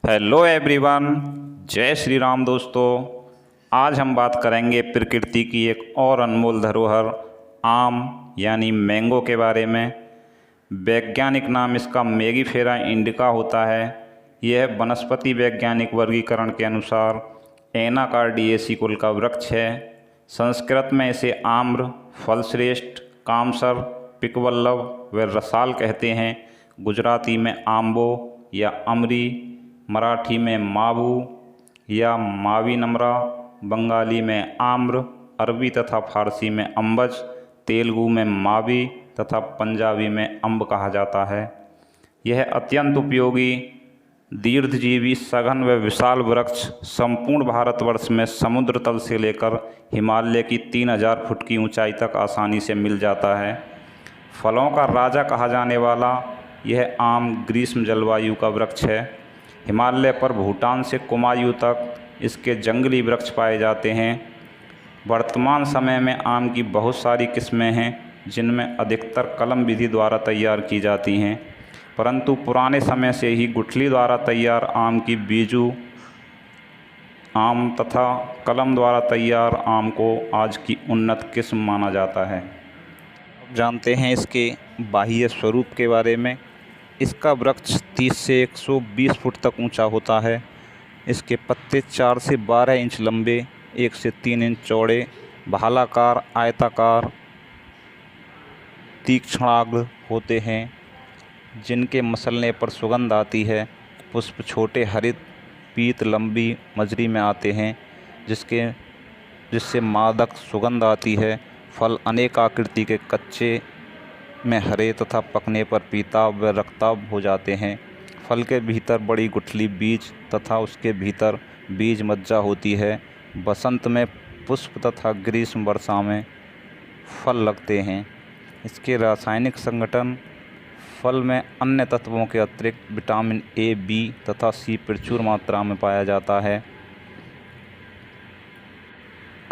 Hello everyone, जय श्री राम दोस्तों। आज हम बात करेंगे प्रकृति की एक और अनमोल धरोहर आम यानी मैंगो के बारे में। वैज्ञानिक नाम इसका मेंगीफेरा इंडिका होता है। यह वनस्पति वैज्ञानिक वर्गीकरण के अनुसार एनाकार्डियेसी कुल का वृक्ष है। संस्कृत में इसे आम्र, फलश्रेष्ठ, कामसर, पिकवल्लभ व रसाल कहते हैं। गुजराती में आम्बो या अमरी, मराठी में माबू या मावी नमरा, बंगाली में आम्र, अरबी तथा फारसी में अम्बज, तेलुगु में मावी तथा पंजाबी में अम्ब कहा जाता है। यह अत्यंत उपयोगी, दीर्घजीवी, सघन व विशाल वृक्ष संपूर्ण भारतवर्ष में समुद्र तल से लेकर हिमालय की 3000 फुट की ऊंचाई तक आसानी से मिल जाता है। फलों का राजा कहा जाने वाला यह आम ग्रीष्म जलवायु का वृक्ष है। हिमालय पर भूटान से कुमायूं तक इसके जंगली वृक्ष पाए जाते हैं। वर्तमान समय में आम की बहुत सारी किस्में हैं, जिनमें अधिकतर कलम विधि द्वारा तैयार की जाती हैं, परंतु पुराने समय से ही गुठली द्वारा तैयार आम की बीजू आम तथा कलम द्वारा तैयार आम को आज की उन्नत किस्म माना जाता है। अब जानते हैं इसके बाह्य स्वरूप के बारे में। इसका वृक्ष 30 से 120 फुट तक ऊंचा होता है। इसके पत्ते 4 से 12 इंच लंबे, 1 से 3 इंच चौड़े, भालाकार, आयताकार, तीक्ष्णाग्र होते हैं, जिनके मसलने पर सुगंध आती है। पुष्प छोटे, हरित, पीत, लंबी मजरी में आते हैं, जिससे मादक सुगंध आती है। फल अनेक आकृति के, कच्चे में हरे तथा पकने पर पीताभ व रक्ताभ हो जाते हैं। फल के भीतर बड़ी गुठली बीज तथा उसके भीतर बीज मज्जा होती है। बसंत में पुष्प तथा ग्रीष्म वर्षा में फल लगते हैं। इसके रासायनिक संगठन: फल में अन्य तत्वों के अतिरिक्त विटामिन ए, बी तथा सी प्रचुर मात्रा में पाया जाता है।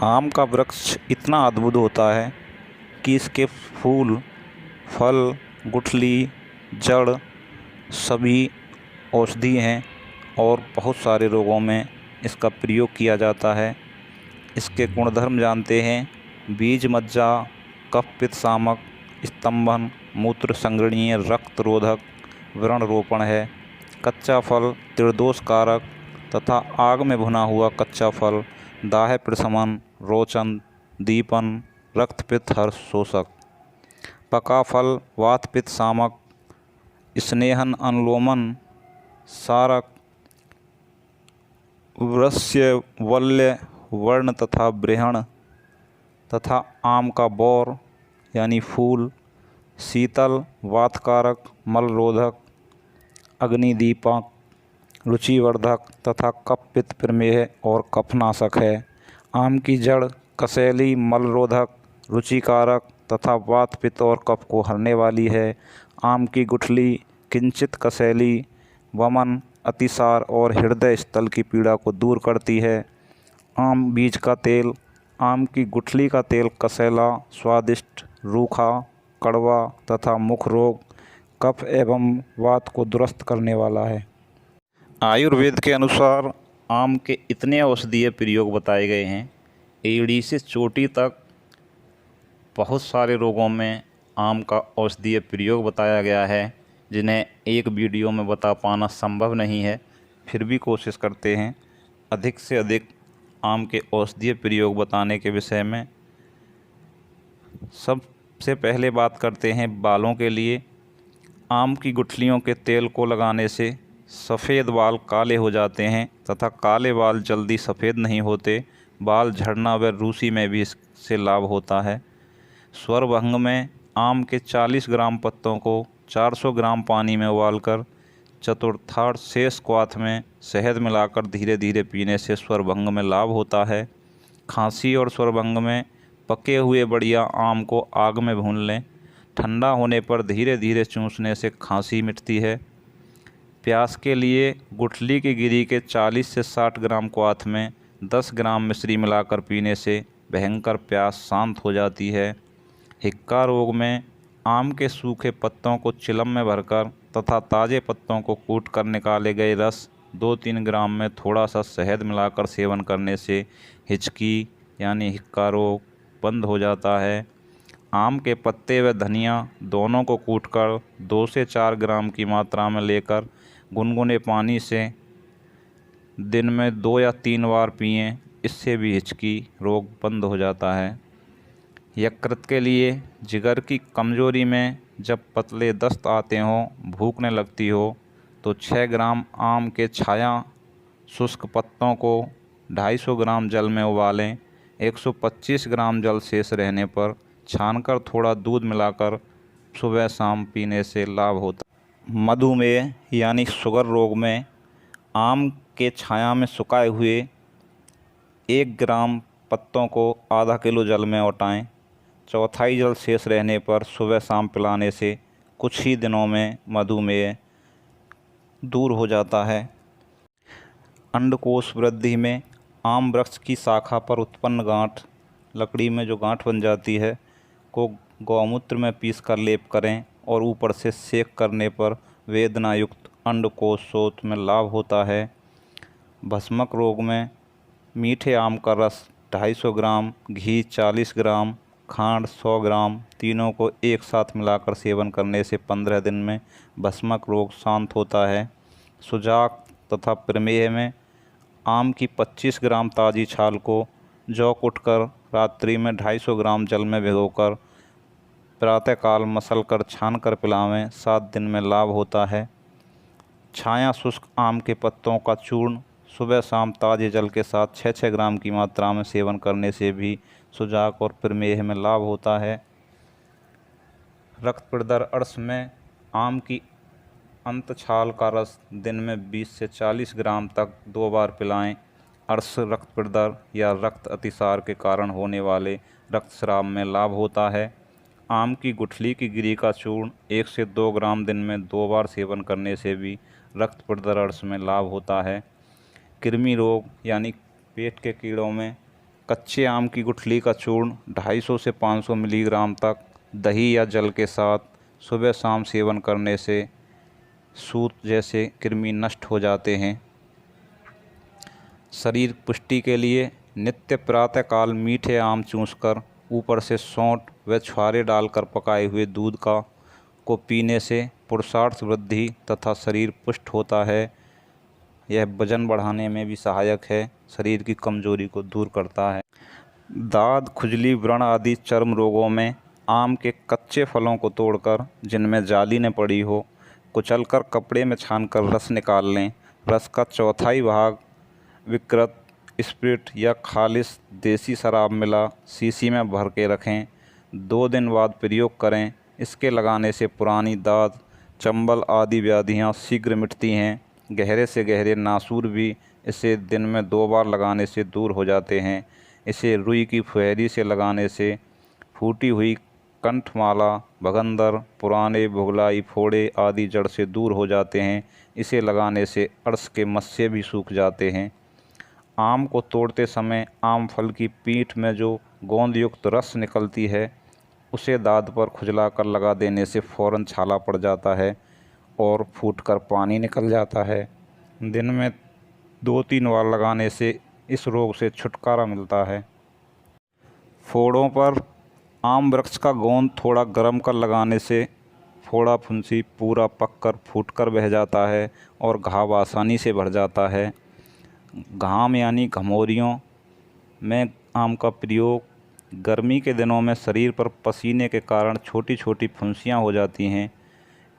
आम का वृक्ष इतना अद्भुत होता है कि इसके फूल, फल, गुठली, जड़ सभी औषधि हैं और बहुत सारे रोगों में इसका प्रयोग किया जाता है। इसके गुणधर्म जानते हैं। बीज मज्जा, कफ पित्त शामक, स्तंभन, मूत्र संगरणीय, रक्त रोधक, व्रण रोपण है। कच्चा फल त्रिदोष कारक तथा आग में भुना हुआ कच्चा फल दाह प्रशमन, रोचन, दीपन, रक्त पित्त हर्ष शोषक। पका फल वात पित्त शामक, स्नेहन, अनुलोमन, सारक, वृष्य, वल्य, वर्ण तथा ब्रहण। तथा आम का बौर यानी फूल शीतल, वातकारक, मलरोधक, अग्निदीपक, रुचिवर्धक तथा कफ पित्त प्रमेह और कफनाशक है। आम की जड़ कसैली, मलरोधक, रुचिकारक तथा वात पित्त और कफ को हरने वाली है। आम की गुठली किंचित कसैली, वमन, अतिसार और हृदय स्थल की पीड़ा को दूर करती है। आम बीज का तेल: आम की गुठली का तेल कसैला, स्वादिष्ट, रूखा, कड़वा तथा मुख रोग, कफ एवं वात को दुरुस्त करने वाला है। आयुर्वेद के अनुसार आम के इतने औषधीय प्रयोग बताए गए हैं, एड़ी से चोटी तक बहुत सारे रोगों में आम का औषधीय प्रयोग बताया गया है, जिन्हें एक वीडियो में बता पाना संभव नहीं है। फिर भी कोशिश करते हैं अधिक से अधिक आम के औषधीय प्रयोग बताने के विषय में। सबसे पहले बात करते हैं बालों के लिए। आम की गुठलियों के तेल को लगाने से सफ़ेद बाल काले हो जाते हैं तथा काले बाल जल्दी सफ़ेद नहीं होते। बाल झड़ना व रूसी में भी इससे लाभ होता है। स्वरभंग में आम के 40 ग्राम पत्तों को 400 ग्राम पानी में उबालकर चतुर्थांश शेष क्वाथ में शहद मिलाकर धीरे धीरे पीने से स्वरभंग में लाभ होता है। खांसी और स्वरभंग में पके हुए बढ़िया आम को आग में भून लें। ठंडा होने पर धीरे धीरे चूसने से खांसी मिटती है। प्यास के लिए गुठली की गिरी के 40 से 60 ग्राम क्वाथ में 10 ग्राम मिश्री मिलाकर पीने से भयंकर प्यास शांत हो जाती है। हिक्का रोग में आम के सूखे पत्तों को चिलम में भरकर तथा ताज़े पत्तों को कूट कर निकाले गए रस 2-3 ग्राम में थोड़ा सा शहद मिलाकर सेवन करने से हिचकी यानी हिक्का रोग बंद हो जाता है। आम के पत्ते व धनिया दोनों को कूटकर 2 से 4 ग्राम की मात्रा में लेकर गुनगुने पानी से दिन में 2 या 3 बार पिएं। इससे भी हिचकी रोग बंद हो जाता है। यकृत के लिए जिगर की कमजोरी में जब पतले दस्त आते हों, भूखने लगती हो, तो 6 ग्राम आम के छाया शुष्क पत्तों को 250 ग्राम जल में उबालें। 125 ग्राम जल शेष रहने पर छानकर थोड़ा दूध मिलाकर सुबह शाम पीने से लाभ होता है। मधुमेह यानी शुगर रोग में आम के छाया में सुखाए हुए 1 ग्राम पत्तों को आधा किलो जल में औटाएं। चौथाई जल शेष रहने पर सुबह शाम पिलाने से कुछ ही दिनों में मधुमेह दूर हो जाता है। अंडकोश वृद्धि में आम वृक्ष की शाखा पर उत्पन्न गांठ, लकड़ी में जो गांठ बन जाती है, को गौमूत्र में पीसकर लेप करें और ऊपर से सेक करने पर वेदना युक्त अंडकोश शोथ में लाभ होता है। भस्मक रोग में मीठे आम का रस 250 ग्राम, घी 40 ग्राम, खांड 100 ग्राम तीनों को एक साथ मिलाकर सेवन करने से 15 दिन में भस्मक रोग शांत होता है। सुजाक तथा प्रमेह में आम की 25 ग्राम ताज़ी छाल को जौ कुटकर रात्रि में 250 ग्राम जल में भिगोकर प्रातःकाल मसलकर छानकर पिलावें। 7 दिन में लाभ होता है। छाया शुष्क आम के पत्तों का चूर्ण सुबह शाम ताज़े जल के साथ 6-6 ग्राम की मात्रा में सेवन करने से भी सुजाक और प्रमेह में लाभ होता है। रक्त प्रदर अर्श में आम की अंत छाल का रस दिन में 20 से 40 ग्राम तक 2 बार पिलाएं। अर्श रक्त प्रदर या रक्त अतिसार के कारण होने वाले रक्तस्राव में लाभ होता है। आम की गुठली की गिरी का चूर्ण 1 से 2 ग्राम दिन में 2 बार सेवन करने से भी रक्त प्रदर अर्श में लाभ होता है। कृमि रोग यानी पेट के कीड़ों में कच्चे आम की गुठली का चूर्ण 250 से 500 मिलीग्राम तक दही या जल के साथ सुबह शाम सेवन करने से सूत जैसे कृमि नष्ट हो जाते हैं। शरीर पुष्टि के लिए नित्य प्रातःकाल मीठे आम चूसकर ऊपर से सौंठ व छुहारे डालकर पकाए हुए दूध को पीने से पुरुषार्थ वृद्धि तथा शरीर पुष्ट होता है। यह वजन बढ़ाने में भी सहायक है, शरीर की कमजोरी को दूर करता है। दाद, खुजली, व्रण आदि चर्म रोगों में आम के कच्चे फलों को तोड़कर जिनमें जाली न पड़ी हो, कुचलकर कपड़े में छानकर रस निकाल लें। रस का चौथाई भाग विकृत, स्प्रिट या खालिस देसी शराब मिला शीशी में भर के रखें। 2 दिन बाद प्रयोग करें। इसके लगाने से पुरानी दाद, चंबल आदि व्याधियाँ शीघ्र मिटती हैं। गहरे से गहरे नासूर भी इसे दिन में 2 बार लगाने से दूर हो जाते हैं। इसे रुई की फुहरी से लगाने से फूटी हुई कंठमाला, भगंदर, पुराने भुगलाई फोड़े आदि जड़ से दूर हो जाते हैं। इसे लगाने से अर्श के मस्से भी सूख जाते हैं। आम को तोड़ते समय आम फल की पीठ में जो गोंद युक्त रस निकलती है, उसे दाद पर खुजलाकर लगा देने से फ़ौरन छाला पड़ जाता है और फूटकर पानी निकल जाता है। दिन में 2-3 बार लगाने से इस रोग से छुटकारा मिलता है। फोड़ों पर आम वृक्ष का गोंद थोड़ा गर्म कर लगाने से फोड़ा फुंसी पूरा पककर फूटकर बह जाता है और घाव आसानी से भर जाता है। घाम यानी घमौरियों में आम का प्रयोग गर्मी के दिनों में शरीर पर पसीने के कारण छोटी छोटी फुंसियाँ हो जाती हैं।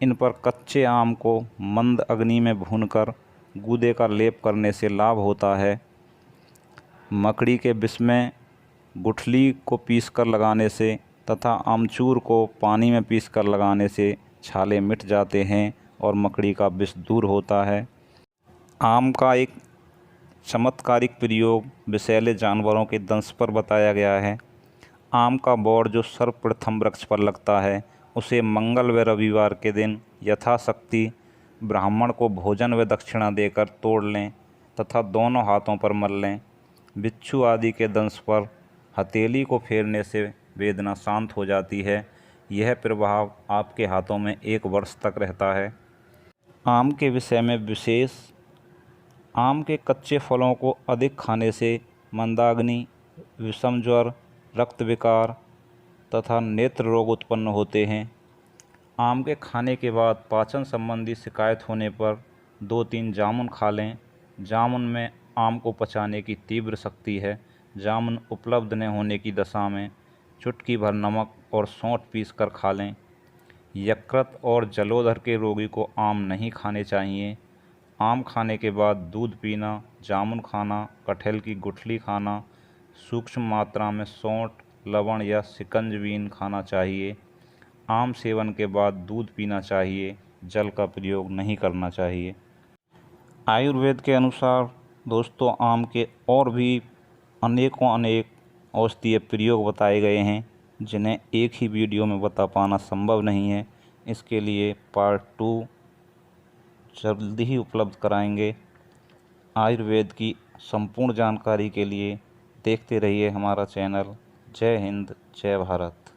इन पर कच्चे आम को मंद अग्नि में भूनकर गूदे का लेप करने से लाभ होता है। मकड़ी के विष में गुठली को पीसकर लगाने से तथा आमचूर को पानी में पीसकर लगाने से छाले मिट जाते हैं और मकड़ी का विष दूर होता है। आम का एक चमत्कारिक प्रयोग विषैले जानवरों के दंश पर बताया गया है। आम का बौर जो सर्वप्रथम वृक्ष पर लगता है, उसे मंगल व रविवार के दिन यथाशक्ति ब्राह्मण को भोजन व दक्षिणा देकर तोड़ लें तथा दोनों हाथों पर मल लें। बिच्छू आदि के दंश पर हथेली को फेरने से वेदना शांत हो जाती है। यह प्रभाव आपके हाथों में 1 वर्ष तक रहता है। आम के विषय में विशेष आम के कच्चे फलों को अधिक खाने से मंदाग्नि, विषम ज्वर, रक्त विकार तथा नेत्र रोग उत्पन्न होते हैं। आम के खाने के बाद पाचन संबंधी शिकायत होने पर 2-3 जामुन खा लें। जामुन में आम को पचाने की तीव्र शक्ति है। जामुन उपलब्ध न होने की दशा में चुटकी भर नमक और सौंठ पीसकर खा लें। यकृत और जलोदर के रोगी को आम नहीं खाने चाहिए। आम खाने के बाद दूध पीना, जामुन खाना, कटहल की गुठली खाना, सूक्ष्म मात्रा में सौंठ, लवण या शिकंजबीन खाना चाहिए। आम सेवन के बाद दूध पीना चाहिए, जल का प्रयोग नहीं करना चाहिए। आयुर्वेद के अनुसार दोस्तों आम के और भी अनेक औषधीय प्रयोग बताए गए हैं, जिन्हें एक ही वीडियो में बता पाना संभव नहीं है। इसके लिए पार्ट 2 जल्दी ही उपलब्ध कराएंगे। आयुर्वेद की संपूर्ण जानकारी के लिए देखते रहिए हमारा चैनल। जय हिंद, जय भारत।